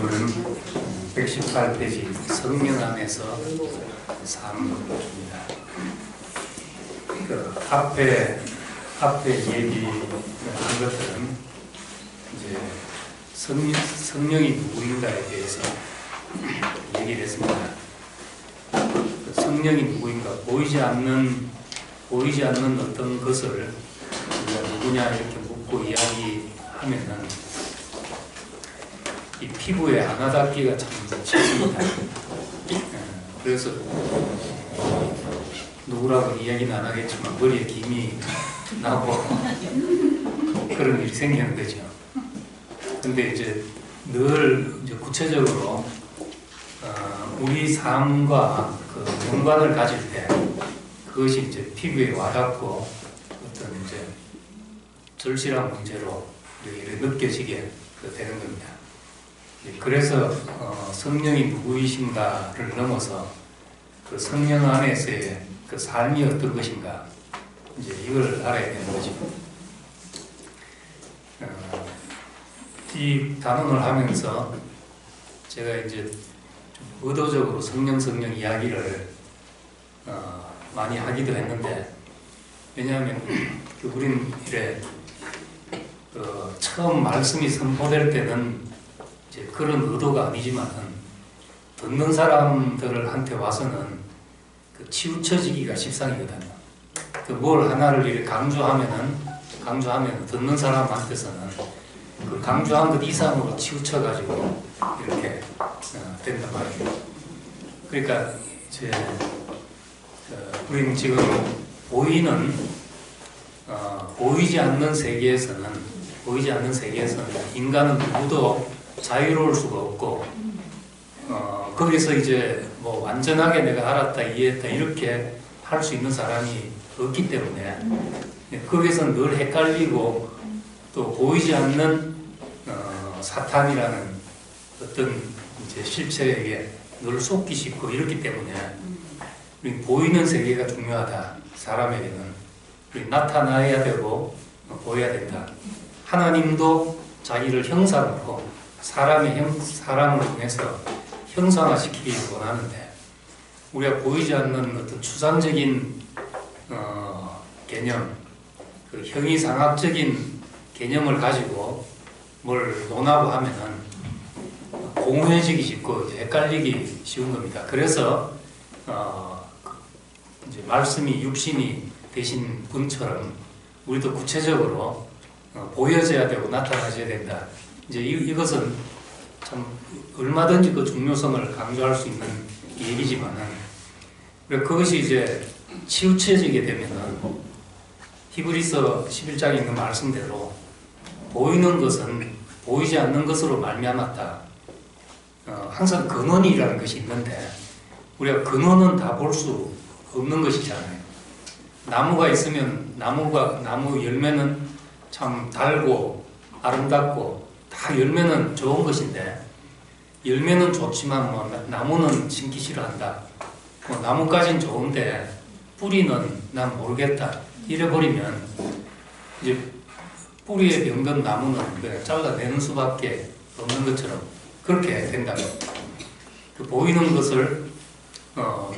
본문은 118페이지 성령 안에서 삶입니다. 그 앞에 얘기한 것들은 이제 성령이 누구인가에 대해서 얘기를 했습니다. 그 성령이 누구인가, 보이지 않는 어떤 것을 우리가 누구냐 이렇게 묻고 이야기하면은 이 피부에 하나 닿기가 참 쉽습니다. 그래서 누구라고 이야기는 안 하겠지만 머리에 김이 나고 그런 일이 생기는 거죠. 근데 이제 늘 이제 구체적으로 우리 삶과 그 연관을 가질 때 그것이 이제 피부에 와닿고 어떤 이제 절실한 문제로 이렇게 느껴지게 되는 겁니다. 그래서 성령이 누구이신가를 넘어서 그 성령 안에서의 그 삶이 어떤 것인가, 이제 이걸 알아야 되는 거죠. 이 단원을 하면서 제가 이제 좀 의도적으로 성령 이야기를 많이 하기도 했는데, 왜냐하면 우린 이래 처음 말씀이 선포될 때는 이제 그런 의도가 아니지만은 듣는 사람들한테 와서는 그 치우쳐지기가 십상이거든요. 그 뭘 하나를 이렇게 강조하면 듣는 사람한테서는 그 강조한 것 이상으로 치우쳐가지고 이렇게 된단 말이에요. 그러니까 이제 우리는 지금 보이지 않는 세계에서는 인간은 누구도 자유로울 수가 없고, 거기서 이제 뭐 완전하게 내가 알았다, 이해했다 이렇게 할 수 있는 사람이 없기 때문에 거기서 늘 헷갈리고, 또 보이지 않는 사탄이라는 어떤 이제 실체에게 늘 속기 쉽고 이렇기 때문에 우리 보이는 세계가 중요하다. 사람에게는 우리 나타나야 되고 보여야 된다. 하나님도 자기를 형상으로 사람을 통해서 형상화시키기를 원하는데, 우리가 보이지 않는 어떤 추상적인 개념, 그 형이상학적인 개념을 가지고 뭘 논하고 하면은 공허해지기 쉽고 이제 헷갈리기 쉬운 겁니다. 그래서 이제 말씀이 육신이 되신 분처럼 우리도 구체적으로 보여져야 되고 나타나져야 된다. 이제 이것은 참 얼마든지 그 중요성을 강조할 수 있는 얘기지만은, 그것이 이제 치우쳐지게 되면은 히브리서 11장에 있는 말씀대로 보이는 것은 보이지 않는 것으로 말미암았다. 항상 근원이라는 것이 있는데 우리가 근원은 다 볼 수 없는 것이잖아요. 나무가 있으면 나무 열매는 참 달고 아름답고 다 열매는 좋은 것인데, 열매는 좋지만 뭐 나무는 심기 싫어한다. 뭐 나무까지는 좋은데 뿌리는 난 모르겠다. 이래버리면 이제 뿌리에 병든 나무는 그냥 잘라내는 수밖에 없는 것처럼 그렇게 된다. 그 보이는 것을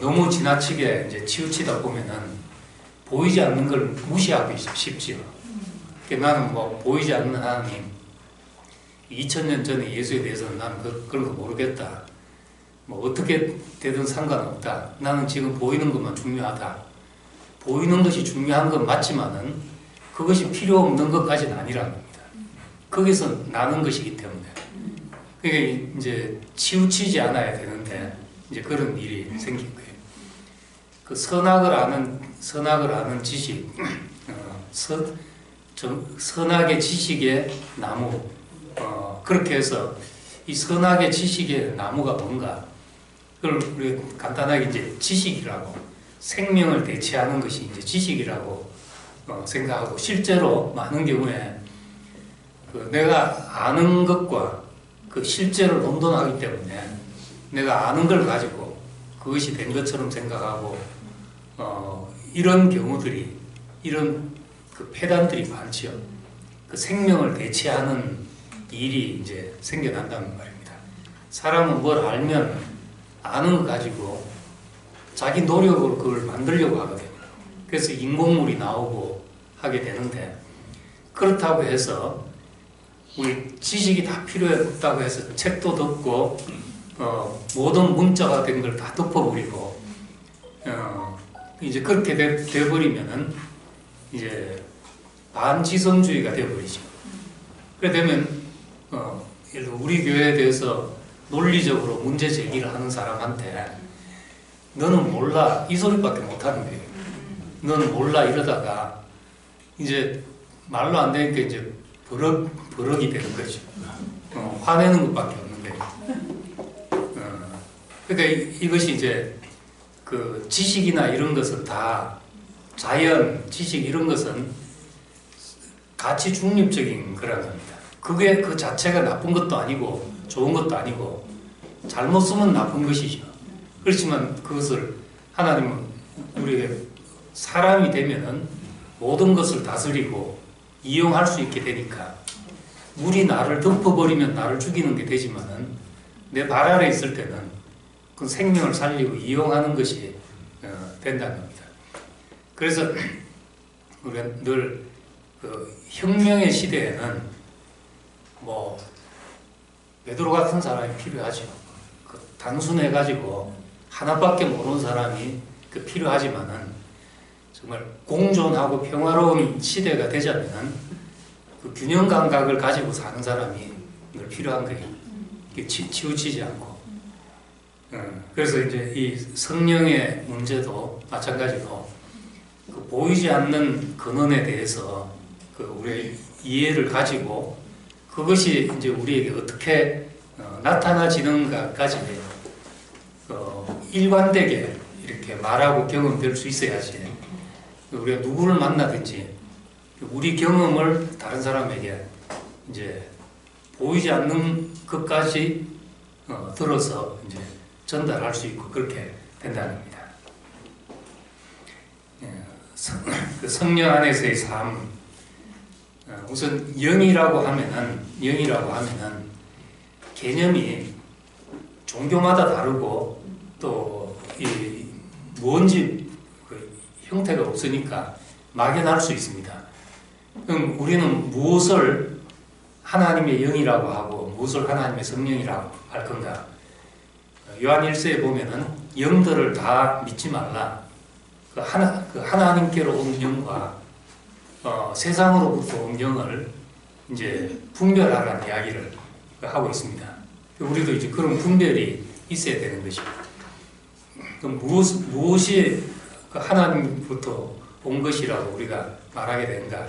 너무 지나치게 이제 치우치다 보면은 보이지 않는 걸 무시하기 쉽지요. 나는 뭐 보이지 않는 하나님, 2000년 전에 예수에 대해서는 나는 그런 거 모르겠다. 뭐 어떻게 되든 상관없다. 나는 지금 보이는 것만 중요하다. 보이는 것이 중요한 건 맞지만은 그것이 필요 없는 것까지는 아니라는 겁니다. 거기서 나는 것이기 때문에. 그게 이제 치우치지 않아야 되는데 이제 그런 일이 생긴 거예요. 그 선악을 아는 지식, 선악의 지식의 나무, 그렇게 해서 이 선악의 지식의 나무가 뭔가, 그걸 우리 간단하게 이제 지식이라고, 생명을 대체하는 것이 이제 지식이라고 생각하고, 실제로 많은 경우에 그 내가 아는 것과 그 실제를 혼돈하기 때문에 내가 아는 걸 가지고 그것이 된 것처럼 생각하고, 이런 경우들이, 이런 그 폐단들이 많지요. 그 생명을 대체하는 일이 이제 생겨난다는 말입니다. 사람은 뭘 알면 아는 거 가지고 자기 노력으로 그걸 만들려고 하거든요. 그래서 인공물이 나오고 하게 되는데, 그렇다고 해서 우리 지식이 다 필요 없다고 해서 책도 덮고 모든 문자가 된 걸 다 덮어버리고 이제 그렇게 돼버리면은 이제 반지성주의가 되어버리죠. 그래 되면 예를 들어 우리 교회에 대해서 논리적으로 문제 제기를 하는 사람한테 너는 몰라 이 소리밖에 못하는 거예요. 너는 몰라 이러다가 이제 말로 안 되니까 이제 버럭이 되는 거죠. 화내는 것밖에 없는 거예요. 그러니까 이것이 이제 그 지식이나 이런 것은 다 자연, 지식 이런 것은 가치 중립적인 거라는 겁니다. 그게 그 자체가 나쁜 것도 아니고 좋은 것도 아니고 잘못 쓰면 나쁜 것이죠. 그렇지만 그것을 하나님은 우리에게 사람이 되면은 모든 것을 다스리고 이용할 수 있게 되니까 물이 나를 덮어버리면 나를 죽이는 게 되지만은 내 발 아래 있을 때는 그 생명을 살리고 이용하는 것이 된다는 겁니다. 그래서 우리가 늘 그 혁명의 시대에는 뭐 베드로 같은 사람이 필요하죠. 그 단순해가지고 하나밖에 모르는 사람이 그 필요하지만은 정말 공존하고 평화로운 시대가 되자면은 그 균형 감각을 가지고 사는 사람이 늘 필요한 거예요. 치우치지 않고. 그래서 이제 이 성령의 문제도 마찬가지로 그 보이지 않는 근원에 대해서 그 우리의 이해를 가지고 그것이 이제 우리에게 어떻게 나타나지는가까지 일관되게 이렇게 말하고 경험될 수 있어야지 우리가 누구를 만나든지 우리 경험을 다른 사람에게 이제 보이지 않는 것까지 들어서 이제 전달할 수 있고 그렇게 된다는 겁니다. 그 성령 안에서의 삶, 우선 영이라고 하면은 개념이 종교마다 다르고 또 이 뭔지 그 형태가 없으니까 막연할 수 있습니다. 그럼 우리는 무엇을 하나님의 영이라고 하고 무엇을 하나님의 성령이라고 할 건가? 요한 1서에 보면은 영들을 다 믿지 말라. 그 하나님께로 온 영과 세상으로부터 온 영을 이제 분별하라는 이야기를 하고 있습니다. 우리도 이제 그런 분별이 있어야 되는 것이고, 그럼 무엇이 하나님부터 온 것이라고 우리가 말하게 되는가?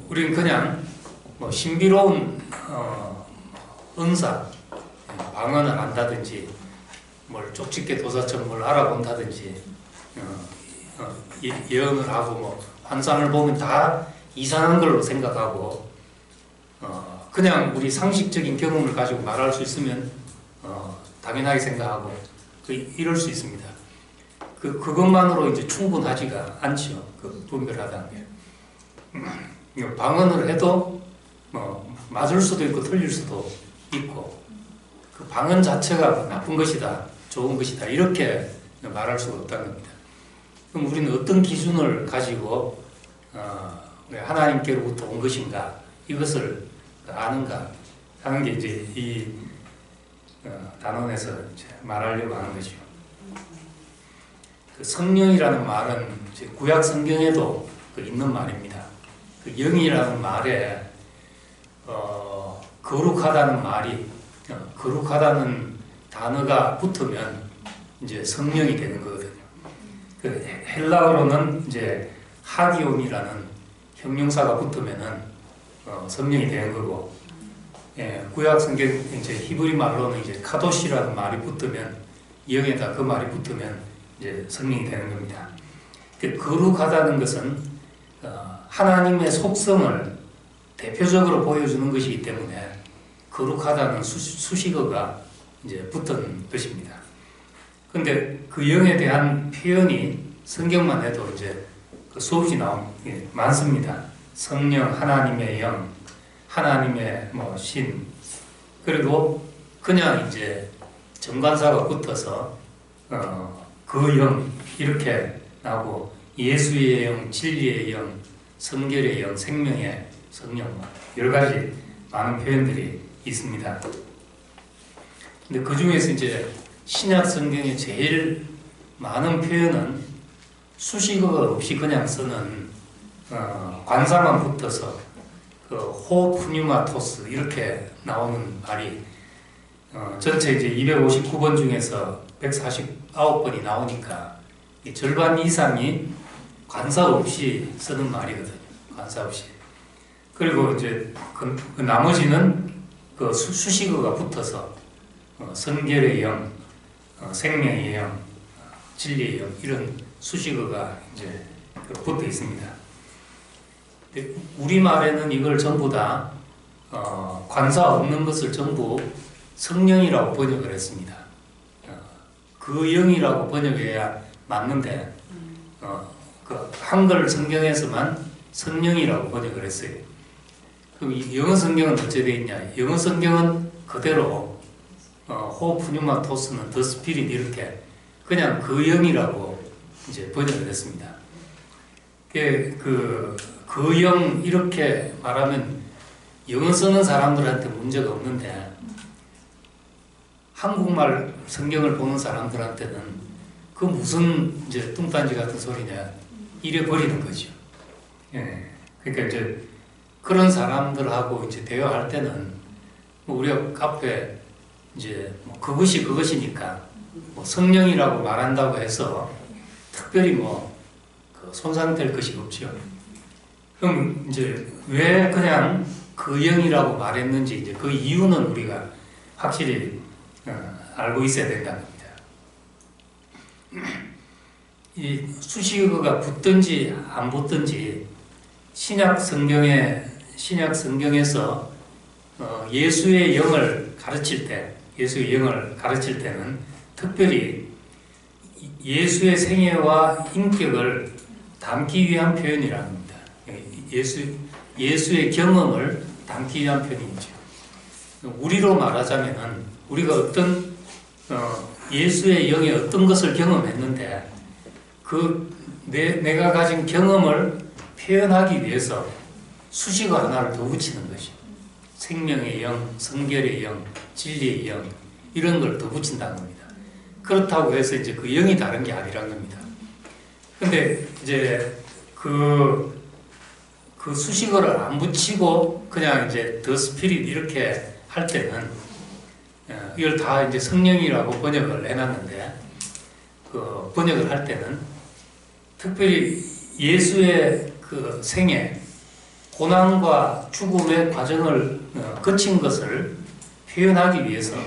우리는 그냥 뭐 신비로운 은사, 방언을 한다든지, 뭘 쪽집게 도사처럼 뭘 알아본다든지, 예언을 하고 뭐 환상을 보면 다 이상한 걸로 생각하고, 그냥 우리 상식적인 경험을 가지고 말할 수 있으면 당연하게 생각하고 이럴 수 있습니다. 그것만으로 이제 충분하지가 않죠. 그 분별하다는 게. 방언을 해도 뭐 맞을 수도 있고 틀릴 수도 있고, 그 방언 자체가 나쁜 것이다, 좋은 것이다 이렇게 말할 수가 없다는 겁니다. 그럼 우리는 어떤 기준을 가지고 하나님께로부터 온 것인가, 이것을 아는가 하는 게 이제 이 단원에서 이제 말하려고 하는 거죠. 그 성령이라는 말은 이제 구약 성경에도 있는 말입니다. 그 영이라는 말에 거룩하다는 말이 거룩하다는 단어가 붙으면 이제 성령이 되는 거거든요. 그 헬라어로는 이제 하기온이라는 형용사가 붙으면은 성령이 되는 거고, 구약 성경 이제 히브리 말로는 이제 카도시라는 말이 붙으면, 영에다 그 말이 붙으면 이제 성령이 되는 겁니다. 그 거룩하다는 것은 하나님의 속성을 대표적으로 보여주는 것이기 때문에 거룩하다는 수식어가 이제 붙은 것입니다. 그런데 그 영에 대한 표현이 성경만 해도 이제 그 수없이 많습니다. 성령, 하나님의 영, 하나님의 신, 그리고 그냥 이제 정관사가 붙어서 그 영 이렇게 나오고 예수의 영, 진리의 영, 성결의 영, 생명의 성령 여러 가지 많은 표현들이 있습니다. 근데 그 중에서 이제 신약 성경에 제일 많은 표현은 수식어가 없이 그냥 쓰는 관사만 붙어서 그 호프뉴마토스 이렇게 나오는 말이 전체 이제 259번 중에서 149번이 나오니까 이 절반 이상이 관사 없이 쓰는 말이거든요. 관사 없이. 그리고 이제 그 나머지는 그 수식어가 붙어서 성결의 영, 생명의 영, 진리의 영 이런 수식어가 이제 붙어 있습니다. 근데 우리말에는 이걸 전부 다 관사 없는 것을 전부 성령이라고 번역을 했습니다. 그 영이라고 번역해야 맞는데 그 한글 성경에서만 성령이라고 번역을 했어요. 그럼 이 영어 성경은 어찌 되어 있냐? 영어 성경은 그대로 호프뉴마토스는 더 스피릿 이렇게 그냥 그 영이라고 이제 번역을 했습니다. 그 영 이렇게 말하면 영어 쓰는 사람들한테 문제가 없는데 한국말 성경을 보는 사람들한테는 그 무슨 이제 뚱딴지 같은 소리냐 이래 버리는 거죠. 예. 그러니까 이제 그런 사람들하고 이제 대화할 때는 뭐 우리가 앞에 이제 뭐 그것이니까 뭐 성령이라고 말한다고 해서 특별히 그 손상될 것이 없죠. 그럼 이제 왜 그냥 그 영이라고 말했는지 이제 그 이유는 우리가 확실히 알고 있어야 된다는 겁니다. 이 수식어가 붙든지 안 붙든지 신약 성경에서 예수의 영을 가르칠 때는 특별히 예수의 생애와 인격을 담기 위한 표현이라는 겁니다. 예수의 경험을 담기 위한 표현이죠. 우리로 말하자면은 우리가 어떤 예수의 영의 어떤 것을 경험했는데 내가 가진 경험을 표현하기 위해서 수식어 하나를 더 붙이는 것이죠. 생명의 영, 성결의 영, 진리의 영 이런 걸 더 붙인다는 겁니다. 그렇다고 해서 이제 그 영이 다른 게 아니란 겁니다. 근데 이제 그 수식어를 안 붙이고 그냥 이제 더 스피릿 이렇게 할 때는 이걸 다 이제 성령이라고 번역을 해놨는데 그 번역을 할 때는 특별히 예수의 그 생애, 고난과 죽음의 과정을 거친 것을 표현하기 위해서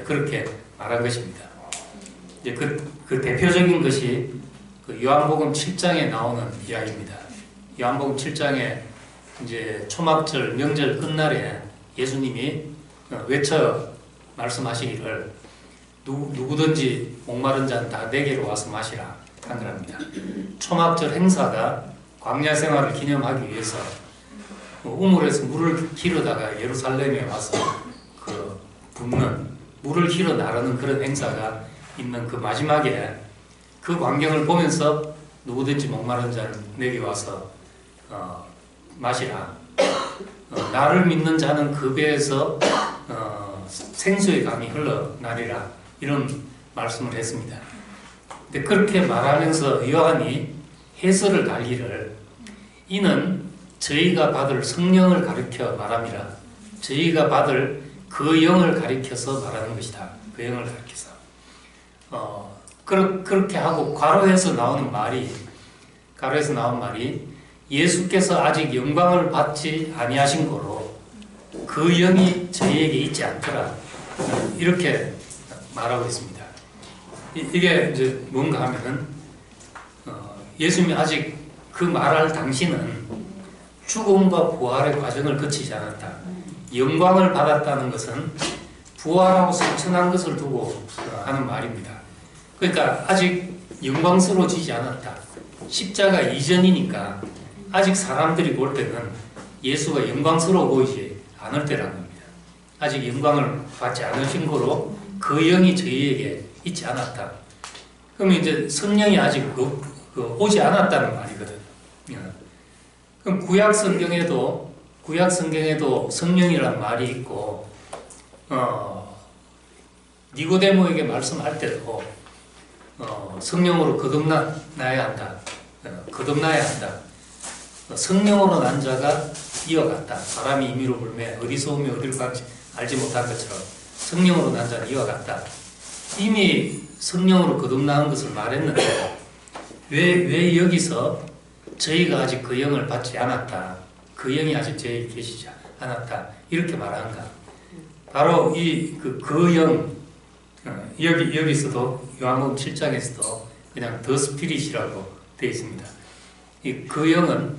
그렇게 말한 것입니다. 이제 그 대표적인 것이 그 요한복음 7장에 나오는 이야기입니다. 요한복음 7장에 이제 초막절 명절 끝날에 예수님이 외쳐 말씀하시기를 누구든지 목마른 자는 다 내게로 와서 마시라 한 거랍니다. 초막절 행사가 광야 생활을 기념하기 위해서 우물에서 물을 길어다가 예루살렘에 와서 그 붓는 물을 길어 나르는 그런 행사가 있는 그 마지막에 그 광경을 보면서 누구든지 목마른 자는 내게 와서 마시라. 나를 믿는 자는 그 배에서 생수의 강이 흘러나리라 이런 말씀을 했습니다. 근데 그렇게 말하면서 요한이 해설을 달기를 이는 저희가 받을 성령을 가리켜 말함이라. 저희가 받을 그 영을 가리켜서 말하는 것이다. 그 영을 가리켜서 그렇게 하고 가로에서 나온 말이 예수께서 아직 영광을 받지 아니하신 거로 그 영이 저희에게 있지 않더라. 이렇게 말하고 있습니다. 이게 이제 뭔가 하면은 예수님이 아직 그 말할 당시는 죽음과 부활의 과정을 거치지 않았다. 영광을 받았다는 것은 부활하고 승천한 것을 두고 하는 말입니다. 그러니까 아직 영광스러워지지 않았다. 십자가 이전이니까 아직 사람들이 볼 때는 예수가 영광스러워 보이지 않을 때라는 겁니다. 아직 영광을 받지 않으신 거로 그 영이 저희에게 있지 않았다. 그러면 이제 성령이 아직 오지 않았다는 말이거든. 그럼 구약 성경에도 성령이라는 말이 있고, 니고데모에게 말씀할 때도 성령으로 거듭나야 한다. 거듭나야 한다. 성령으로 난 자가 이어갔다. 바람이 임의로 불매 어디서 오며 어디로 갈지 알지 못한 것처럼 성령으로 난 자는 이어갔다. 이미 성령으로 거듭나는 것을 말했는데 왜 여기서 저희가 아직 그 영을 받지 않았다. 그 영이 아직 저희에 계시지 않았다. 이렇게 말한가. 바로 그 영, 여기서도 요한복음 7장에서도 그냥 더 스피릿이라고 되어 있습니다. 그 영은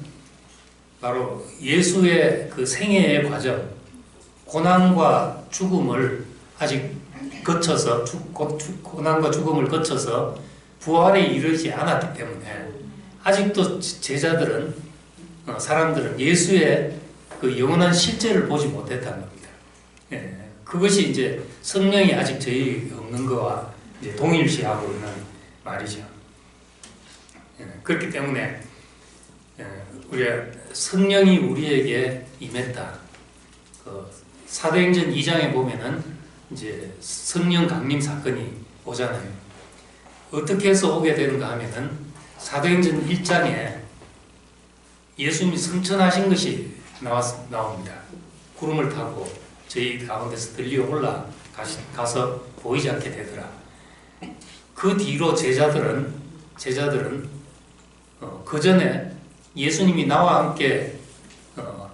바로 예수의 그 생애의 과정, 고난과 죽음을 아직 거쳐서 고난과 죽음을 거쳐서 부활에 이르지 않았기 때문에 아직도 제자들은 사람들은 예수의 그 영원한 실제를 보지 못했다는 겁니다. 예, 그것이 이제 성령이 아직 저희 없는 거와 이제 동일시하고 있는 말이죠. 예, 그렇기 때문에 우리가 성령이 우리에게 임했다. 사도행전 2장에 보면은 이제 성령 강림 사건이 오잖아요. 어떻게 해서 오게 되는가 하면은 사도행전 1장에 예수님이 승천하신 것이 나옵니다. 구름을 타고 저희 가운데서 들려 올라가서 보이지 않게 되더라. 그 뒤로 제자들은 그 전에 예수님이 나와 함께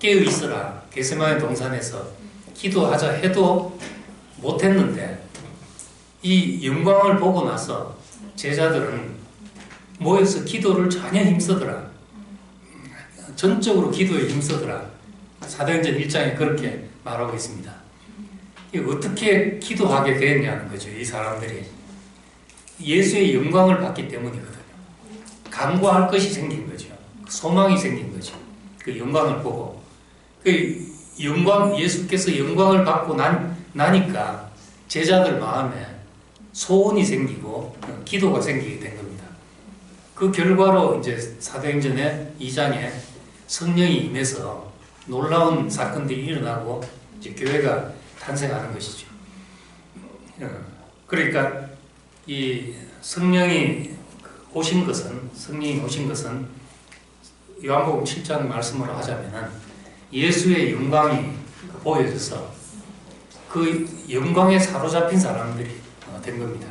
깨어 있으라 겟세마네 동산에서 기도하자 해도 못했는데 이 영광을 보고 나서 제자들은 모여서 기도를 전혀 힘쓰더라. 전적으로 기도에 힘쓰더라. 사도행전 1장에 그렇게 말하고 있습니다. 어떻게 기도하게 됐냐는 거죠. 이 사람들이 예수의 영광을 받기 때문이거든요. 간구할 것이 생긴 거죠. 소망이 생긴 거죠. 그 영광을 보고 예수께서 영광을 받고 나니까 제자들 마음에 소원이 생기고 기도가 생기게 된 겁니다. 그 결과로 이제 사도행전의 2장에 성령이 임해서 놀라운 사건들이 일어나고 이제 교회가 탄생하는 것이죠. 그러니까 이 성령이 오신 것은 요한복음 7장 말씀으로 하자면은 예수의 영광이 보여져서 그 영광에 사로잡힌 사람들이 된 겁니다.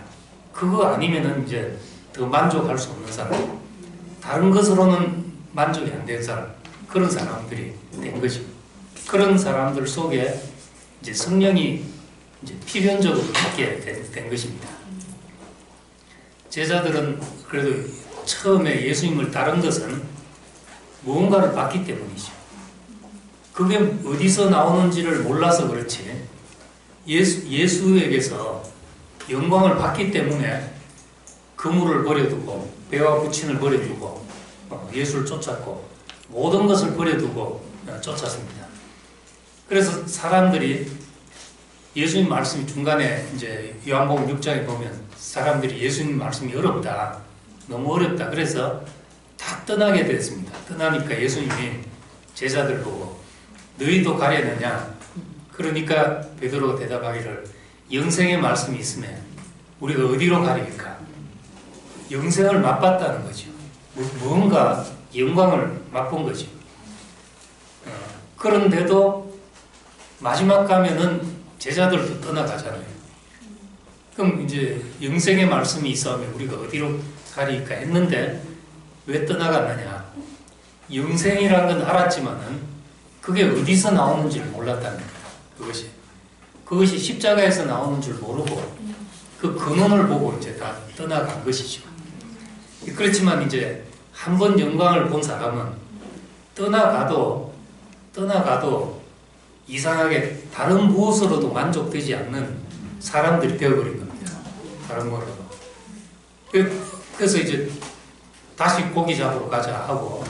그거 아니면은 이제 더 만족할 수 없는 사람, 다른 것으로는 만족이 안 된 사람, 그런 사람들이 된 거죠. 그런 사람들 속에 이제 성령이 이제 필연적으로 있게 된 것입니다. 제자들은 그래도 처음에 예수님을 따른 것은 무언가를 받기 때문이죠. 그게 어디서 나오는지를 몰라서 그렇지 예수에게서 영광을 받기 때문에 그물을 버려두고 배와 부친을 버려두고 예수를 쫓았고 모든 것을 버려두고 쫓았습니다. 그래서 사람들이 예수님 말씀이 중간에 이제 요한복음 6장에 보면 사람들이 예수님 말씀이 어렵다, 너무 어렵다. 그래서 다 떠나게 됐습니다. 떠나니까 예수님이 제자들 보고 너희도 가려느냐? 그러니까 베드로가 대답하기를 영생의 말씀이 있으면 우리가 어디로 가리까? 영생을 맛봤다는 거죠. 무언가 영광을 맛본 거죠. 그런데도 마지막 가면은 제자들도 떠나가잖아요. 그럼 이제 영생의 말씀이 있으면 우리가 어디로 가리까 했는데 왜 떠나갔느냐? 영생이라는 건 알았지만은 그게 어디서 나오는지를 몰랐다는 거예요. 그것이 십자가에서 나오는 줄 모르고 그 근원을 보고 이제 다 떠나간 것이죠. 그렇지만 이제 한 번 영광을 본 사람은 떠나가도 이상하게 다른 무엇으로도 만족되지 않는 사람들이 되어버린 겁니다. 다른 거로도. 그래서 이제 다시 고기 잡으러 가자 하고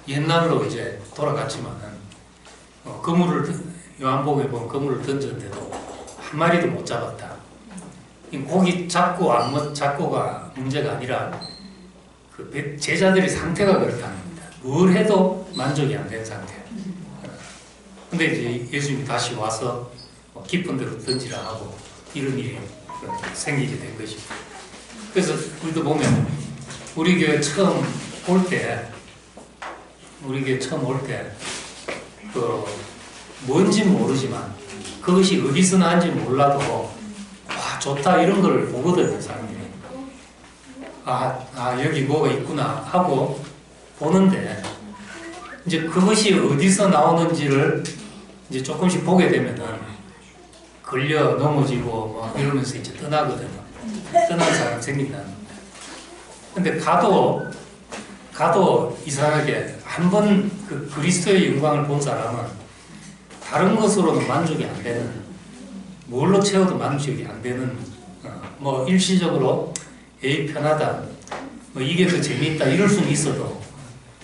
옛날로 이제 돌아갔지만은 요한복음에 보면 그물을 던졌는데도 한 마리도 못 잡았다. 고기 잡고가 문제가 아니라 그 제자들의 상태가 그렇다는 겁니다. 뭘 해도 만족이 안 된 상태. 근데 이제 예수님이 다시 와서 깊은 데로 던지라 하고 이런 일이 생기게 된 것입니다. 그래서 우리도 보면 우리 교회 처음 올 때 뭔지 모르지만 그것이 어디서 나는지 몰라도 와 좋다 이런 걸 보거든요. 사람들이 여기 뭐가 있구나 하고 보는데 이제 그것이 어디서 나오는지를 이제 조금씩 보게 되면은 걸려 넘어지고 이러면서 이제 떠나거든요. 떠난 사람 생긴다는 겁니다. 근데 가도 이상하게 한번 그 그리스도의 영광을 본 사람은 다른 것으로는 만족이 안 되는, 뭘로 채워도 만족이 안 되는, 일시적으로 편하다, 이게 더 재미있다 이럴 수는 있어도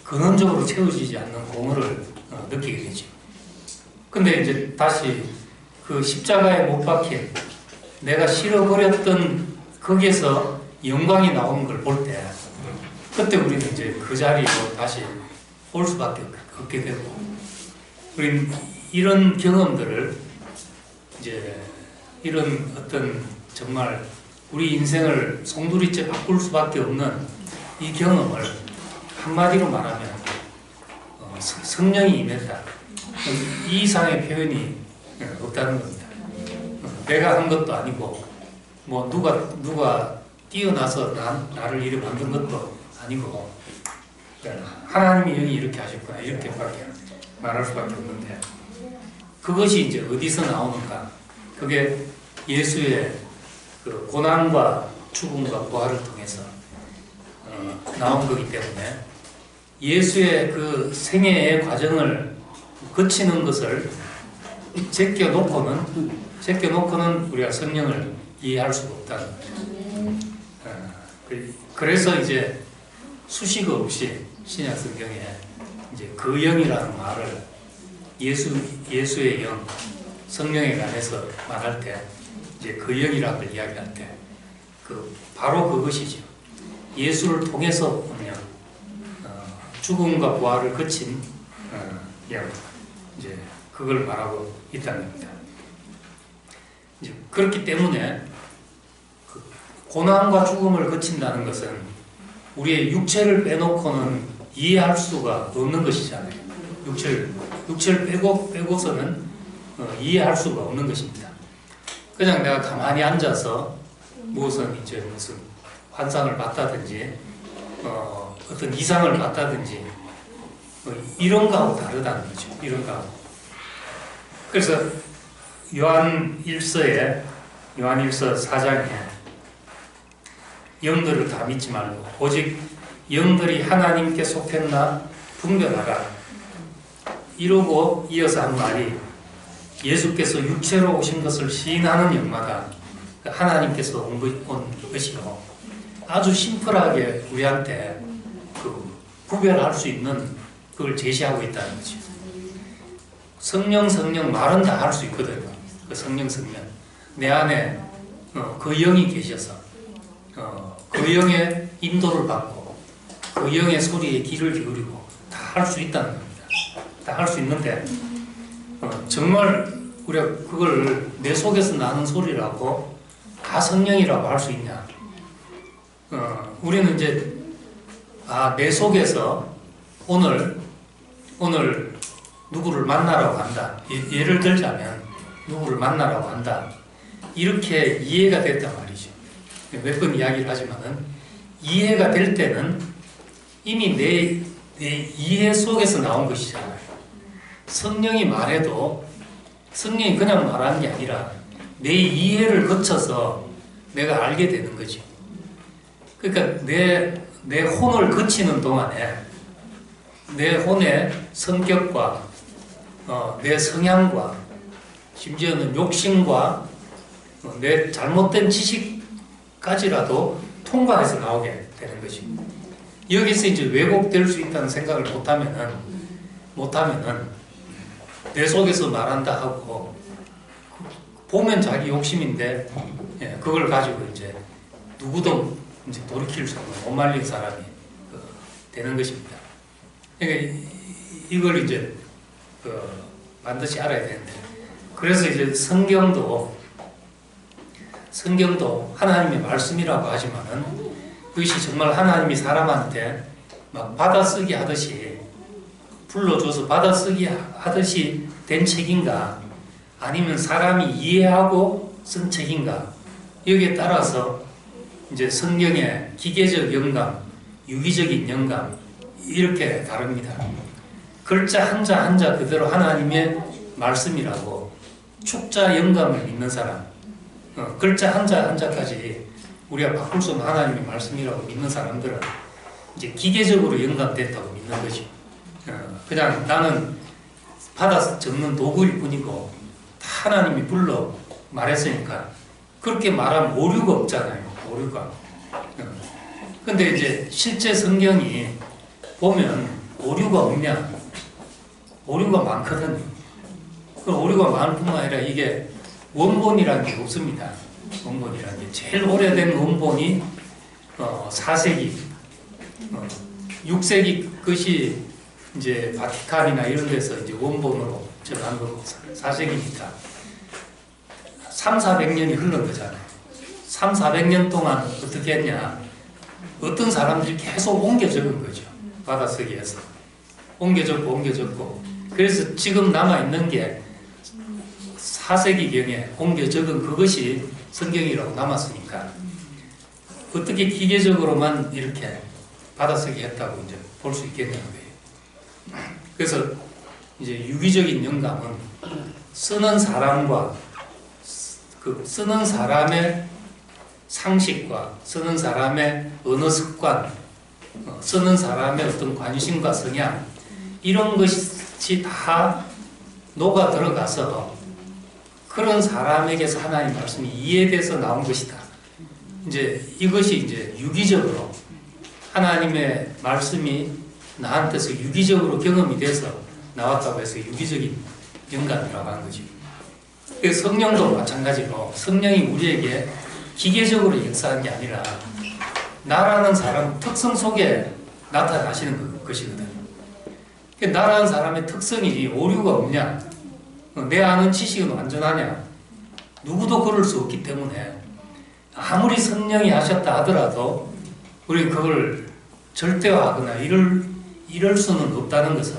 근원적으로 채워지지 않는 공허를 느끼게 되죠. 근데 이제 다시 그 십자가에 못 박힌 내가 실어버렸던 거기에서 영광이 나오는 걸 볼 때 그때 우리는 이제 그 자리로 다시 올 수밖에 없게 되고, 우리는 이런 경험들을 이제 이런 어떤 정말 우리 인생을 송두리째 바꿀 수밖에 없는 이 경험을 한마디로 말하면 성령이 임했다, 이 이상의 표현이 없다는 겁니다. 내가 한 것도 아니고 누가 뛰어나서 나를 이렇게 만든 것도 아니고 하나님이 여기 이렇게 하셨구나 이렇게밖에 말할 수밖에 없는데, 그것이 이제 어디서 나오는가? 그게 예수의 그 고난과 죽음과 부활을 통해서 나온 거기 때문에 예수의 그 생애의 과정을 거치는 것을 제껴놓고는 우리가 성령을 이해할 수가 없다는 거예요. 그래서 이제 수식 없이 신약 성경에 이제 그 영이라는 말을 예수의 영, 성령에 관해서 말할 때 이제 그 영이라는 걸 이야기할 때 바로 그것이죠. 예수를 통해서 오는 죽음과 부활을 거친 영, 이제 그걸 말하고 있다는 겁니다. 이제 그렇기 때문에 고난과 죽음을 거친다는 것은 우리의 육체를 빼놓고는 이해할 수가 없는 것이잖아요. 육체를 빼고서는 이해할 수가 없는 것입니다. 그냥 내가 가만히 앉아서 무슨 환상을 봤다든지 어떤 이상을 봤다든지 이런 거하고 다르다는 거죠. 이런 거하고. 그래서 요한일서 4장에 영들을 다 믿지 말고 오직 영들이 하나님께 속했나 분별하라, 이러고 이어서 한 말이 예수께서 육체로 오신 것을 시인하는 영마다 하나님께서 온 것이고, 아주 심플하게 우리한테 구별할 수 있는 그걸 제시하고 있다는 거죠. 성령 말은 다 할 수 있거든요. 그 성령 내 안에 그 영이 계셔서 그 영의 인도를 받고 그 영의 소리에 귀를 기울이고 다 할 수 있다는 겁니다. 다 할 수 있는데 정말 우리가 그걸 내 속에서 나는 소리라고 다 성령이라고 할 수 있냐? 우리는 이제 내 속에서 오늘 누구를 만나라고 한다. 예를 들자면 누구를 만나라고 한다. 이렇게 이해가 됐단 말이죠. 몇 번 이야기를 하지만은 이해가 될 때는 이미 내 이해 속에서 나온 것이잖아요. 성령이 말해도 성령이 그냥 말하는 게 아니라 내 이해를 거쳐서 내가 알게 되는 거죠. 그러니까 내 혼을 거치는 동안에 내 혼의 성격과 내 성향과 심지어는 욕심과 내 잘못된 지식까지라도 통과해서 나오게 되는 거죠. 여기서 이제 왜곡될 수 있다는 생각을 못하면은 내 속에서 말한다 하고 보면 자기 욕심인데 그걸 가지고 이제 누구도 이제 돌이킬 수 없는 못 말린 사람이 되는 것입니다. 그러니까 이걸 이제 반드시 알아야 되는데, 그래서 이제 성경도 하나님의 말씀이라고 하지만은 그것이 정말 하나님이 사람한테 막 받아쓰기 하듯이 불러줘서 받아쓰기 하듯이 된 책인가, 아니면 사람이 이해하고 쓴 책인가, 여기에 따라서 이제 성경의 기계적 영감, 유기적인 영감 이렇게 다릅니다. 글자 한자 한자 그대로 하나님의 말씀이라고 축자 영감을 믿는 사람, 글자 한자 한자까지 우리가 바꿀 수 없는 하나님의 말씀이라고 믿는 사람들은 이제 기계적으로 영감됐다고 믿는 거죠. 그냥 나는 받아서 적는 도구일 뿐이고 다 하나님이 불러 말했으니까 그렇게 말하면 오류가 없잖아요. 오류가. 근데 이제 실제 성경이 보면 오류가 없냐? 오류가 많거든요. 그 오류가 많을 뿐만 아니라 이게 원본이라는 게 없습니다. 원본이라는 게 제일 오래된 원본이 4세기, 6세기 것이 이제 바티칸이나 이런 데서 이제 원본으로 저한 거고 4세기니까 300~400년이 흘른 거잖아요. 300~400년 동안 어떻게 했냐? 어떤 사람들이 계속 옮겨 적은 거죠. 받아쓰기에서 옮겨 적고 그래서 지금 남아있는 게 4세기경에 옮겨 적은 그것이 성경이라고 남았으니까 어떻게 기계적으로만 이렇게 받아쓰기 했다고 이제 볼 수 있겠냐는 거예요. 그래서 이제 유기적인 영감은 쓰는 사람과 그 쓰는 사람의 상식과 쓰는 사람의 언어 습관, 쓰는 사람의 어떤 관심과 성향 이런 것이 다 녹아 들어가서 그런 사람에게서 하나님 말씀이 이해돼서 나온 것이다. 이제 이것이 이제 유기적으로 하나님의 말씀이 나한테서 유기적으로 경험이 돼서 나왔다고 해서 유기적인 영감이라고 하는 거죠. 성령도 마찬가지로 성령이 우리에게 기계적으로 역사한 게 아니라 나라는 사람 특성 속에 나타나시는 것이거든요. 나라는 사람의 특성이 오류가 없냐, 내 아는 지식은 완전하냐, 누구도 그럴 수 없기 때문에 아무리 성령이 하셨다 하더라도 우리 그걸 절대화하거나 이럴 수는 없다는 것을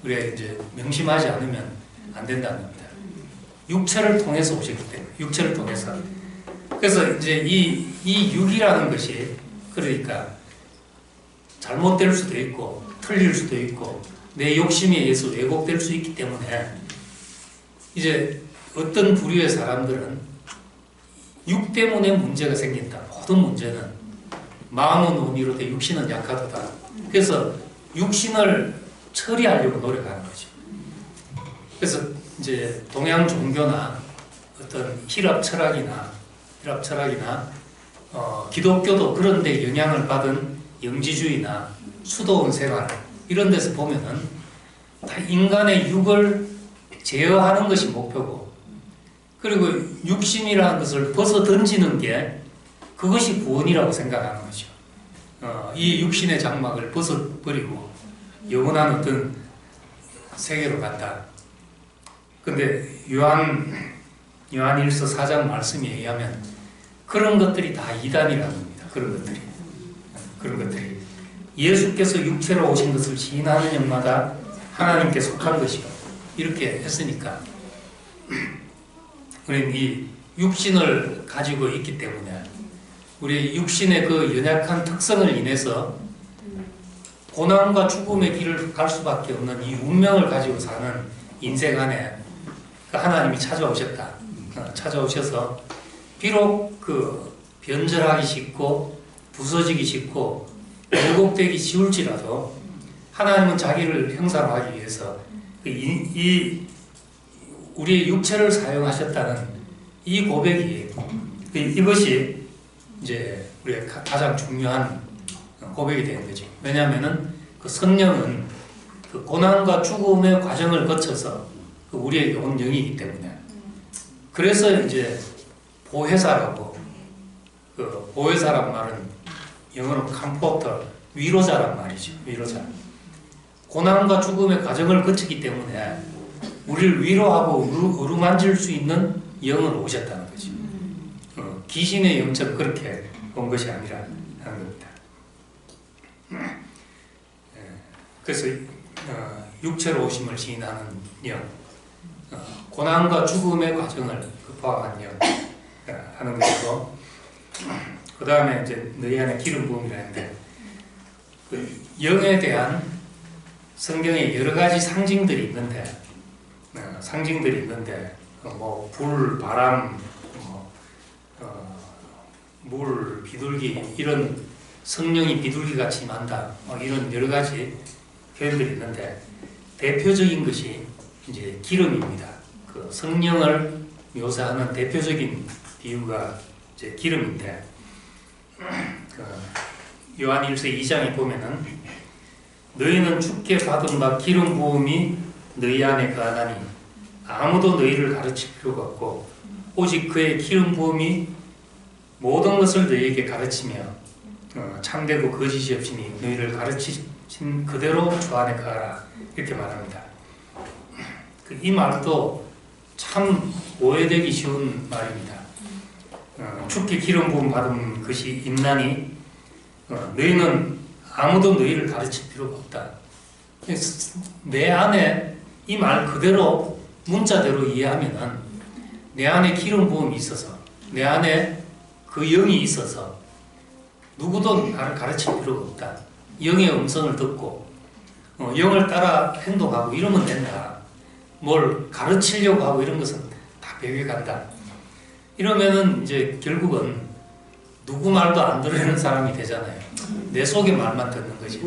우리가 이제 명심하지 않으면 안 된다는 겁니다. 육체를 통해서 오셨기 때문에, 육체를 통해서. 그래서 이제 이 육이라는 것이 그러니까 잘못될 수도 있고 틀릴 수도 있고 내 욕심에 의해서 왜곡될 수 있기 때문에 이제 어떤 부류의 사람들은 육 때문에 문제가 생긴다. 모든 문제는 마음은 원이로되 육신은 약하도다. 그래서 육신을 처리하려고 노력하는 거죠. 그래서 이제 동양 종교나 어떤 힐랍 철학이나 기독교도 그런 데 영향을 받은 영지주의나 수도원 생활 이런 데서 보면은 다 인간의 육을 제어하는 것이 목표고, 그리고 육신이라는 것을 벗어 던지는 게 그것이 구원이라고 생각하는 거죠. 이 육신의 장막을 벗어버리고 영원한 어떤 세계로 간다. 근데 요한일서 4장 말씀에 의하면 그런 것들이 다 이단이라는 겁니다. 그런 것들이 예수께서 육체로 오신 것을 시인하는 영마다 하나님께 속한 것이요 이렇게 했으니까 우리는 이 육신을 가지고 있기 때문에 우리 육신의 그 연약한 특성을 인해서 고난과 죽음의 길을 갈 수밖에 없는 이 운명을 가지고 사는 인생 안에 하나님이 찾아오셔서 비록 그 변절하기 쉽고 부서지기 쉽고 왜곡되기 쉬울지라도 하나님은 자기를 형상화하기 위해서 우리의 육체를 사용하셨다는 이 고백이 이것이 이제 우리의 가장 중요한 고백이 되는 거죠. 왜냐하면은 그 성령은 그 고난과 죽음의 과정을 거쳐서 그 우리에게 온 영이기 때문에. 그래서 이제 보혜사라고, 그 보혜사란 말은 영어로 컴포터, 위로자란 말이죠. 위로자. 고난과 죽음의 과정을 거치기 때문에 우리를 위로하고 어루만질 수 있는 영으로 오셨다는 거죠. 귀신의 영처럼 그렇게 온 것이 아니라 하는 겁니다. 그래서 육체로 오심을 시인하는 영, 고난과 죽음의 과정을 포함한 영 하는 것이고, 그 다음에 이제 너희 안에 기름 부음이라는데, 그 영에 대한 성경에 여러 가지 상징들이 있는데, 뭐 불, 바람, 물, 비둘기, 이런 성령이 비둘기 같이 임한다, 이런 여러 가지 표현들이 있는데, 대표적인 것이 이제 기름입니다. 그 성령을 묘사하는 대표적인 비유가 이제 기름인데, 요한 1서 2장에 보면은 너희는 주께 받은 바 기름 부음이 너희 안에 거하나니 아무도 너희를 가르칠 필요가 없고 오직 그의 기름 부음이 모든 것을 너희에게 가르치며 참되고 거짓이 없으니 너희를 가르치신 그대로 주 안에 거하라, 이렇게 말합니다. 이 말도 참 오해되기 쉬운 말입니다. 주께 기름 부음 받은 것이 있나니 너희는 아무도 너희를 가르칠 필요가 없다. 내 안에 이 말 그대로 문자대로 이해하면은 내 안에 기름 부음이 있어서, 내 안에 그 영이 있어서 누구도 나를 가르칠 필요가 없다. 영의 음성을 듣고 영을 따라 행동하고 이러면 된다. 뭘 가르치려고 하고 이런 것은 다 배후에 간다. 이러면은 이제 결국은 누구 말도 안 들으려는 사람이 되잖아요. 내 속의 말만 듣는 거지.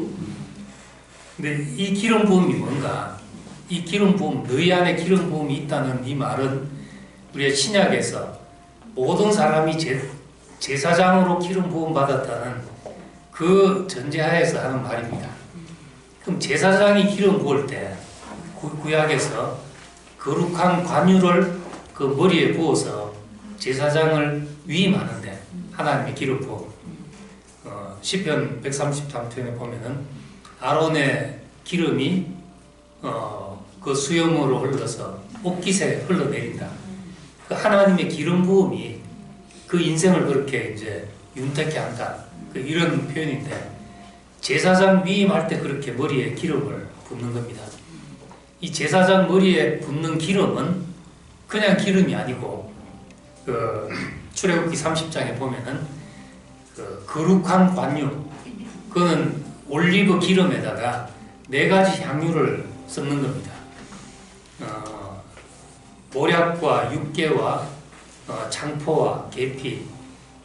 근데 이 기름 부음이 뭔가? 이 기름 부음, 너희 안에 기름 부음이 있다는 이 말은 우리의 신약에서 모든 사람이 제사장으로 기름 부음 받았다는 그 전제하에서 하는 말입니다. 그럼 제사장이 기름 부을 때 구약에서 거룩한 관유를 그 머리에 부어서 제사장을 위임하는데 하나님의 기름 부음, 시편 133편에 보면은 아론의 기름이 그 수염으로 흘러서 옷깃에 흘러내린다. 그 하나님의 기름 부음이 그 인생을 그렇게 이제 윤택케 한다. 이런 표현인데, 제사장 위임할 때 그렇게 머리에 기름을 붓는 겁니다. 이 제사장 머리에 붓는 기름은 그냥 기름이 아니고, 출애굽기 30장에 보면은 거룩한 관유, 그거는 올리브 기름에다가 4가지 향유를 섞는 겁니다. 모략과 육개와 창포와 계피,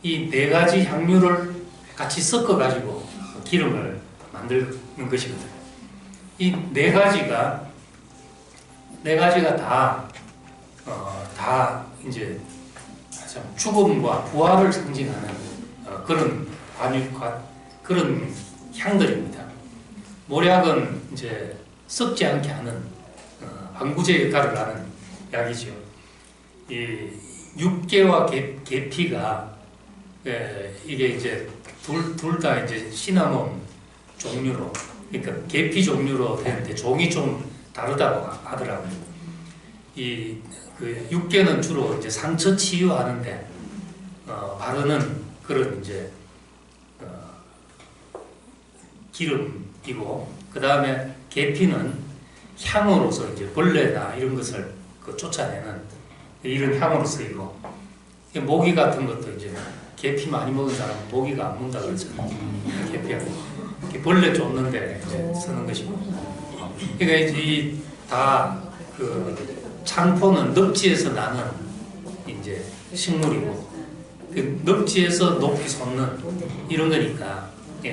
이 4가지 향유를 같이 섞어가지고 기름을 만드는 것이거든요. 이 4가지가 다 이제 죽음과 부활을 상징하는 그런 그런 향들입니다. 모략은 이제 썩지 않게 하는 방부제 역할을 하는 약이죠. 이 육개와 계피가 이게 이제 둘 다 이제 시나몬 종류로, 그러니까 계피 종류로 되는데 종이 좀 다르다고 하더라고요. 그 육개는 주로 이제 상처 치유하는데 바르는 그런 이제 기름이고, 그 다음에 계피는 향으로서 이제 벌레나 이런 것을 쫓아내는 이런 향으로 쓰이고, 모기 같은 것도 이제 계피 많이 먹은 사람은 모기가 안 문다 그러잖아요. 계피하고 벌레 쫓는데 이제 쓰는 것이고, 그러니까 이제 창포는 늪지에서 나는 이제 식물이고, 그 늪지에서 높이 솟는 이런 거니까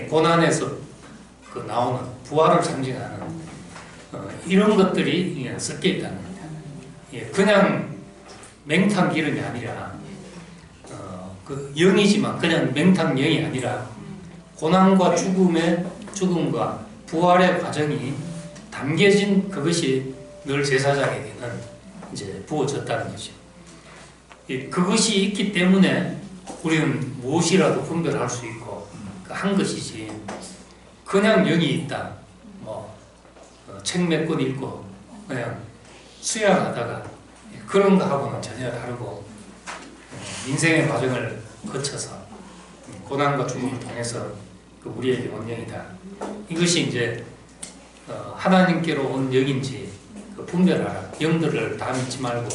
고난에서 나오는 부활을 상징하는 이런 것들이 섞여 있다는 겁니다. 그냥 맹탕 기름이 아니라 그 영이지만 그냥 맹탕 영이 아니라 고난과 죽음과 부활의 과정이 담겨진 그것이 늘 제사장에게는 이제 부어졌다는 거죠. 그것이 있기 때문에 우리는 무엇이라도 분별할 수 있고 한 것이지, 그냥 영이 있다, 책 몇 권 읽고 그냥 수양하다가 그런 거하고는 전혀 다르고, 인생의 과정을 거쳐서 고난과 죽음을 통해서 우리에게 온 영이다. 이것이 이제 하나님께로 온 영인지 분별하라. 영들을 다 믿지 말고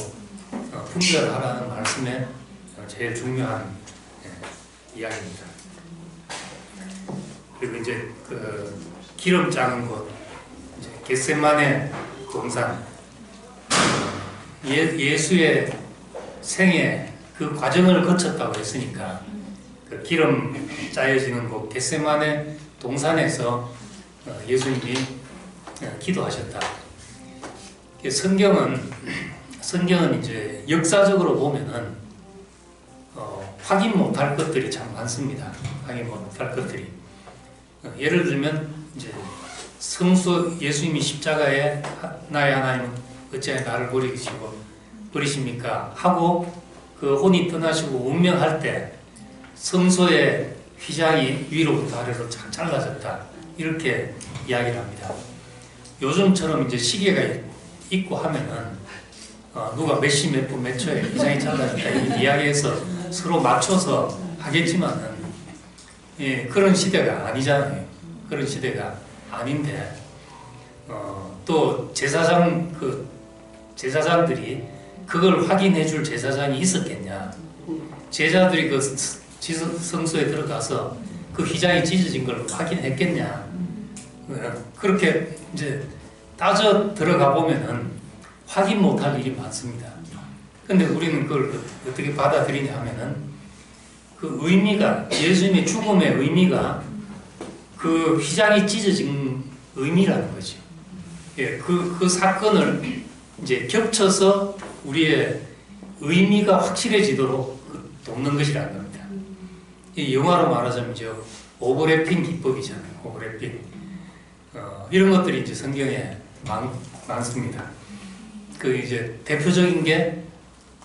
분별하라는 말씀에 제일 중요한 이야기입니다. 그리고 이제 그 기름 짜는 곳, 이제 겟세마네 동산, 예수의 생애 그 과정을 거쳤다고 했으니까 그 기름 짜여지는 곳 겟세마네 동산에서 예수님이 기도하셨다. 성경은 이제 역사적으로 보면은 확인 못할 것들이 참 많습니다. 확인 못할 것들이. 예를 들면 이제 성수 예수님이 십자가에 나의 하나님은 어찌하여 나를 버리십니까? 하고 그 혼이 떠나시고 운명할 때 성소의 휘장이 위로부터 아래로 잘라졌다. 이렇게 이야기를 합니다. 요즘처럼 이제 시계가 있고 하면은 누가 몇 시 몇 분 몇 초에 휘장이 잘라졌다 이렇게 이야기해서 서로 맞춰서 하겠지만은, 그런 시대가 아니잖아요. 그런 시대가 아닌데, 또 제사장들이 그걸 확인해 줄 제사장이 있었겠냐? 제자들이 그 성소에 들어가서 그 휘장이 찢어진 걸 확인했겠냐? 그렇게 이제 따져 들어가 보면은 확인 못할 일이 많습니다. 근데 우리는 그걸 어떻게 받아들이냐 하면은 그 의미가, 예수님의 죽음의 의미가 그 휘장이 찢어진 의미라는 거죠. 그 사건을 이제 겹쳐서 우리의 의미가 확실해지도록 돕는 것이라는 겁니다. 이 영화로 말하자면 이제 오버래핑 기법이잖아요. 오버래핑. 이런 것들이 이제 성경에 많습니다. 그 이제 대표적인 게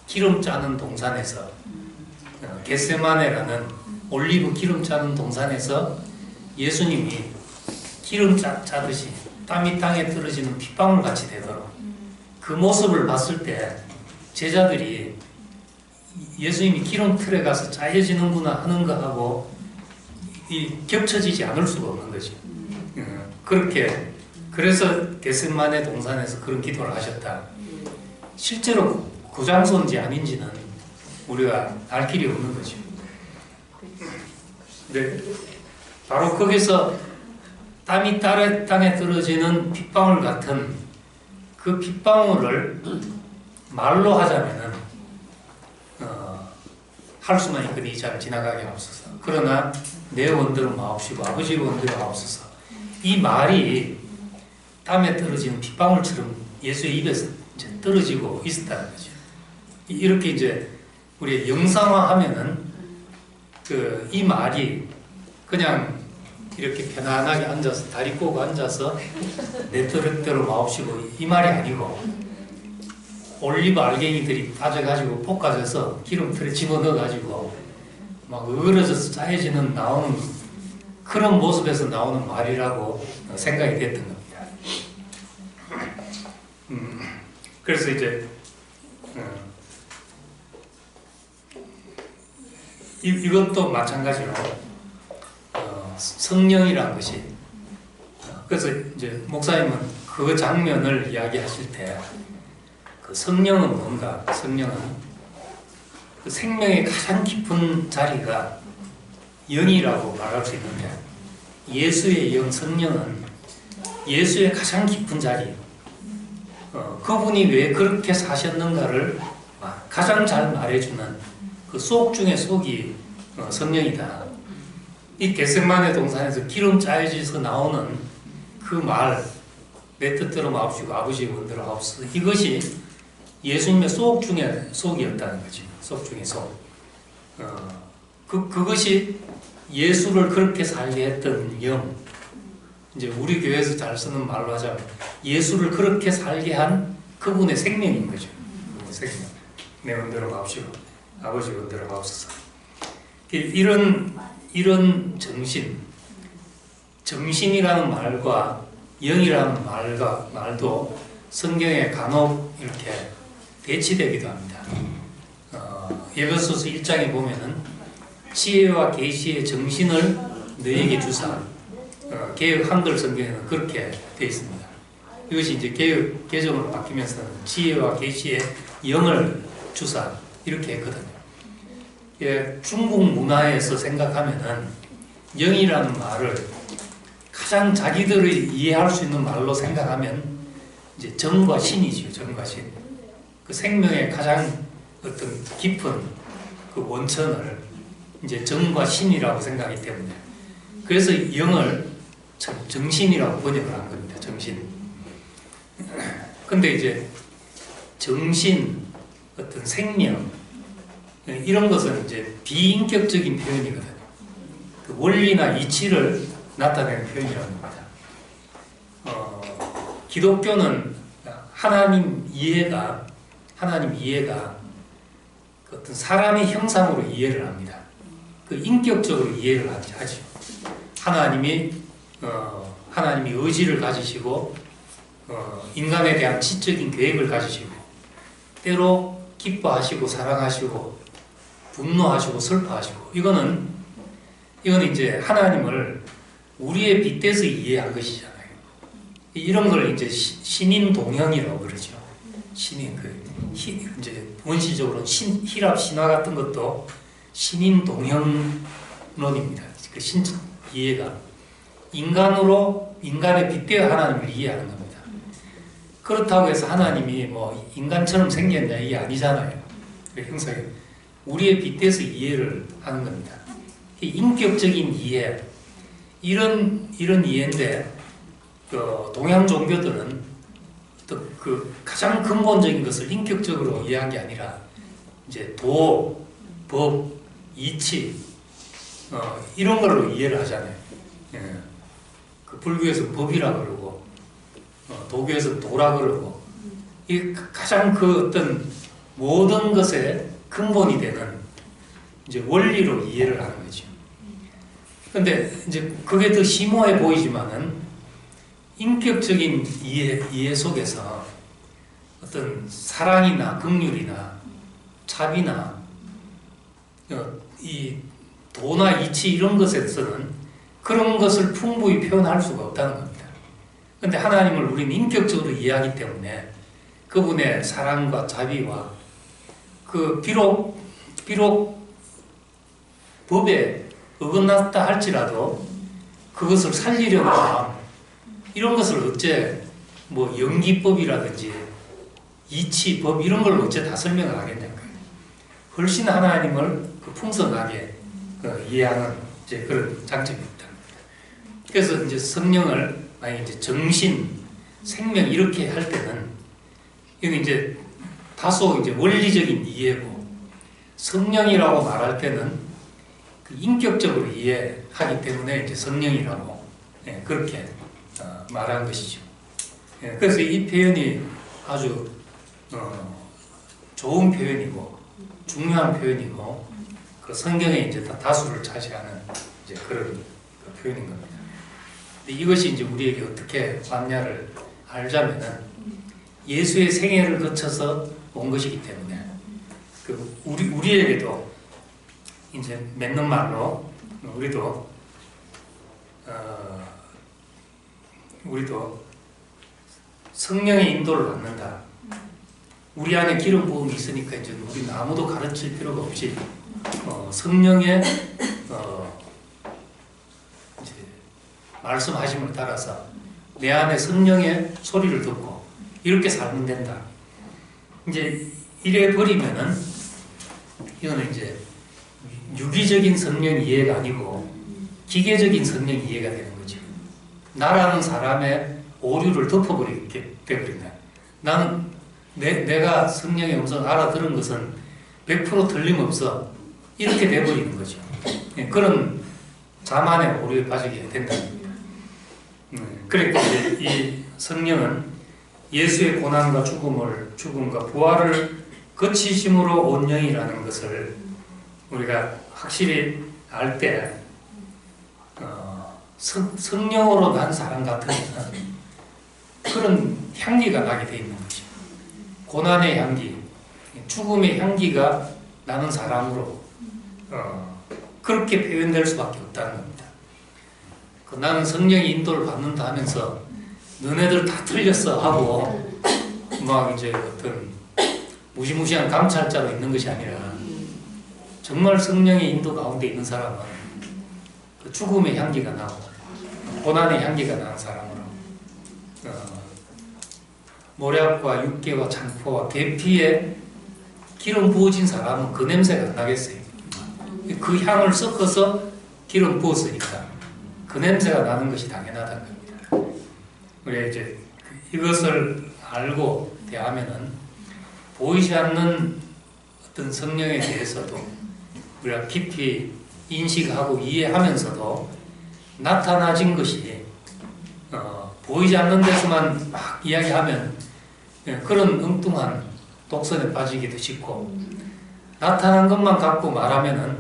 기름 짜는 동산에서, 겟세마네라는 올리브 기름 짜는 동산에서 예수님이 기름 짜듯이 땀이 땅에 떨어지는 핏방울 같이 되도록 그 모습을 봤을 때 제자들이 예수님이 기름 틀에 가서 짜여지는구나 하는 거하고 겹쳐지지 않을 수가 없는 거죠. 그래서 겟세마네 동산에서 그런 기도를 하셨다. 실제로 그 장소인지 아닌지는 우리가 알 길이 없는 거죠. 근데 바로 거기서 땀이 땅에 떨어지는 핏방울 같은 그 핏방울을 말로 하자면은 할 수만 있거든 이 잘 지나가게 하옵소서. 그러나 내 원대로 마옵시고 아버지의 원대로 하옵소서. 이 말이 땀에 떨어지는 핏방울처럼 예수의 입에서 이제 떨어지고 있었다는 거죠. 이렇게 이제 우리 영상화하면은 이 말이 그냥 이렇게 편안하게 앉아서 다리 꼬고 앉아서 내 뜻대로 마옵시고 이 말이 아니고, 올리브 알갱이들이 빠져가지고 볶아져서 기름틀에 집어넣어가지고 막 으그러져서 짜여지는 나오는 그런 모습에서 나오는 말이라고 생각이 됐던 겁니다. 그래서 이제 이것도 마찬가지로 성령이라는 것이, 그래서 이제 목사님은 그 장면을 이야기하실 때 그 성령은 뭔가, 성령은 그 생명의 가장 깊은 자리가 영이라고 말할 수 있는데, 예수의 영 성령은 예수의 가장 깊은 자리, 그분이 왜 그렇게 사셨는가를 가장 잘 말해주는 그 속 중의 속이 성령이다. 이 겟세마네 동산에서 기름 짜여져서 나오는 그 말, 내 뜻대로 마옵시고 아버지의 원대로 하옵소서, 이것이 예수님의 속 중의 속이었다는 거지. 속 중의 속. 그것이 예수를 그렇게 살게 했던 영, 이제 우리 교회에서 잘 쓰는 말로 하자면 예수를 그렇게 살게 한 그분의 생명인 거죠. 생명. 내 은혜로 마옵시고 아버지 은혜로 마옵소서. 이런 정신이라는 말과 영이라는 말도 성경에 간혹 이렇게 대치되기도 합니다. 에베소서 1장에 보면은 지혜와 계시의 정신을 너에게 주사, 개역 한글 성경에는 그렇게 되어 있습니다. 이것이 이제 개역 개정으로 바뀌면서 지혜와 계시의 영을 주사 이렇게 했거든요. 중국 문화에서 생각하면은 영이라는 말을 가장 자기들이 이해할 수 있는 말로 생각하면 이제 정과 신이죠. 정과 신. 그 생명의 가장 어떤 깊은 그 원천을 이제 정과 신이라고 생각하기 때문에 그래서 영을 참 정신이라고 번역을 한 겁니다. 정신. 근데 이제 정신, 어떤 생명 이런 것은 이제 비인격적인 표현이거든요. 그 원리나 이치를 나타내는 표현이라는 겁니다. 기독교는 하나님 이해가 그 어떤 사람의 형상으로 이해를 합니다. 그 인격적으로 이해를 하죠. 하나님이 의지를 가지시고 인간에 대한 지적인 계획을 가지시고 때로 기뻐하시고 사랑하시고 분노하시고 슬퍼하시고 이거는 이제 하나님을 우리에 빗대서 이해한 것이잖아요. 이런 걸 이제 신인 동형이라고 그러죠. 신인 이제 원시적으로 히랍 신화 같은 것도 신인 동형론입니다. 그 신적 이해가 인간에 빗대어 하나님을 이해하는 겁니다. 그렇다고 해서 하나님이 뭐 인간처럼 생겼냐 이게 아니잖아요. 그 형상이 우리에 빗대서 이해를 하는 겁니다. 인격적인 이해 이런 이해인데 동양 종교들은 또 그 가장 근본적인 것을 인격적으로 이해한 게 아니라 이제 도, 법, 이치 이런 걸로 이해를 하잖아요. 그 불교에서 법이라 그러고 도교에서 도라 그러고 이 가장 그 어떤 모든 것의 근본이 되는 이제 원리로 이해를 하는 거죠. 근데 이제 그게 더 심오해 보이지만은 인격적인 이해 속에서 어떤 사랑이나 긍휼이나 자비나 이 도나 이치 이런 것에서는 그런 것을 풍부히 표현할 수가 없다는 겁니다. 근데 하나님을 우리는 인격적으로 이해하기 때문에 그분의 사랑과 자비와 그 비록 법에 어긋났다 할지라도 그것을 살리려는 마음 이런 것을 어째 뭐 연기법이라든지 이치법 이런 걸 어째 다 설명을 하겠냐고요. 훨씬 하나님을 그 풍성하게 이해하는 이제 그런 장점이 있다. 그래서 이제 성령을 만약 이제 정신, 생명 이렇게 할 때는 이건 이제 다소 이제 원리적인 이해고 성령이라고 말할 때는 그 인격적으로 이해하기 때문에 이제 성령이라고 그렇게 말한 것이죠. 그래서 이 표현이 아주 좋은 표현이고 중요한 표현이고 그 성경에 이제 다수를 차지하는 이제 그런 그 표현인 겁니다. 근데 이것이 이제 우리에게 어떻게 왔냐를 알자면은 예수의 생애를 거쳐서 온 것이기 때문에 그 우리에게도 이제 맺는 말로 우리도 성령의 인도를 받는다. 우리 안에 기름 부음이 있으니까 이제 우리는 아무도 가르칠 필요가 없이 성령의 이제 말씀하심을 따라서 내 안에 성령의 소리를 듣고 이렇게 살면 된다. 이제 이래 버리면은 이거는 이제 유기적인 성령 이해가 아니고 기계적인 성령 이해가 되는 거죠. 나라는 사람의 오류를 덮어버리게 되어버린다. 나는 내가 성령의 음성을 알아들은 것은 100% 틀림없어. 이렇게 돼버리는 거죠. 그런 자만의 오류에 빠지게 된다는 겁니다. 그러니까 이 성령은 예수의 고난과 죽음과 부활을 거치심으로 온 영이라는 것을 우리가 확실히 알 때 성령으로 난 사람 같으면 그런 향기가 나게 돼 있는 것이죠. 고난의 향기, 죽음의 향기가 나는 사람으로 그렇게 표현될 수밖에 없다는 겁니다. 나는 성령의 인도를 받는다 하면서 너네들 다 틀렸어 하고 막 이제 어떤 무시무시한 감찰자로 있는 것이 아니라 정말 성령의 인도 가운데 있는 사람은 그 죽음의 향기가 나고 고난의 향기가 나는 사람으로 모략과 육개와 창포와 계피에 기름 부어진 사람은 그 냄새가 안 나겠어요. 그 향을 섞어서 기름 부었으니까 그 냄새가 나는 것이 당연하다는 겁니다. 우리가 이제 이것을 알고 대하면은 보이지 않는 어떤 성령에 대해서도 우리가 깊이 인식하고 이해하면서도 나타나진 것이 보이지 않는 데서만 막 이야기하면 그런 엉뚱한 독선에 빠지기도 쉽고 나타난 것만 갖고 말하면은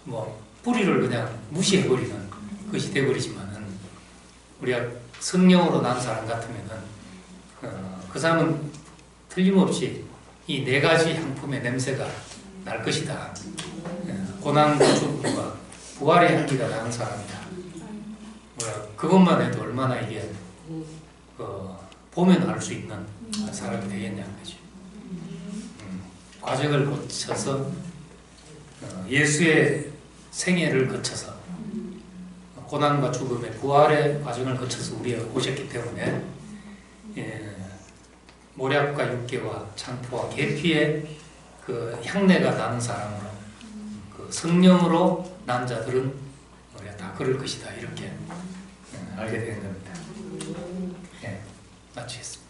뭐 뿌리를 그냥 무시해버리는 것이 되어버리지만은 우리가 성령으로 난 사람 같으면은 그 사람은 틀림없이 이 네 가지 향품의 냄새가 날 것이다. 고난과 죽음과 부활의 향기가 나는 사람이다. 그것만 해도 얼마나 이게 보면 알 수 있는 사람이 되겠냐는 거죠. 과정을 거쳐서 예수의 생애를 거쳐서 고난과 죽음의 부활의 과정을 거쳐서 우리가 오셨기 때문에 모략과 육개와 창포와 계피의 그 향내가 나는 사람으로 그 성령으로 난 자들은 우리가 다 그럴 것이다 이렇게 알게 되는 겁니다. 마치겠습니다.